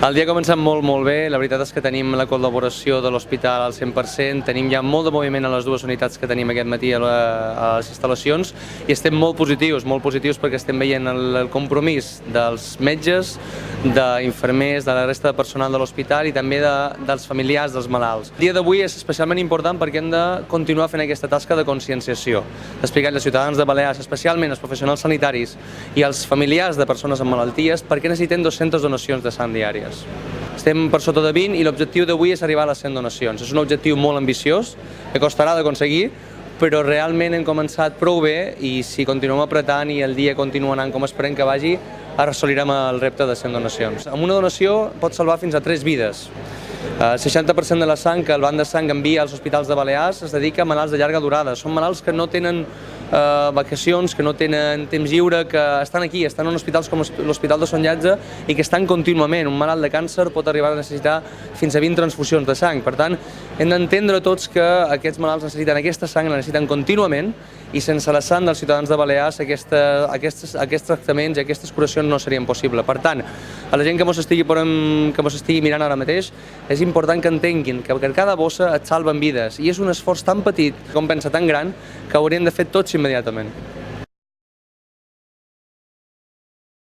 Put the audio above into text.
El dia ha començat molt bé, la veritat és que tenim la col·laboració de l'hospital al 100%, tenim ja molt de moviment a les dues unitats que tenim aquest matí a les instal·lacions i estem molt positius perquè estem veient el compromís dels metges, d'infermers, de la resta de personal de l'hospital i també dels familiars dels malalts. El dia d'avui és especialment important perquè hem de continuar fent aquesta tasca de conscienciació, d'explicar als ciutadans de Balears, especialment als professionals sanitaris i als familiars de persones amb malalties, per què necessitem 200 donacions de sang diàries. Estem per sota de 20 i l'objectiu d'avui és arribar a les 100 donacions. És un objectiu molt ambiciós, que costarà d'aconseguir, però realment hem començat prou bé i si continuem apretant i el dia continua anant com esperem que vagi, assolirem el repte de 100 donacions. Amb una donació pots salvar fins a 3 vides. El 60% de la sang que el Banc de Sang envia als hospitals de Balears es dedica a malalts de llarga durada. Són malalts que no tenen vacacions, que no tenen temps lliure, que estan aquí, estan en hospitals com l'Hospital de Sant Llàtzer i que estan contínuament. Un malalt de càncer pot arribar a necessitar fins a 20 transfusions de sang. Per tant, hem d'entendre tots que aquests malalts necessiten aquesta sang, la necessiten contínuament i sense la sang dels ciutadans de Balears aquests tractaments i aquestes curacions no serien possibles. Per tant, a la gent que mos estigui mirant ara mateix, és important que entenguin que cada bossa et salven vides i és un esforç tan petit, com pensa tan gran, que ho hauríem de fer tots immediatament.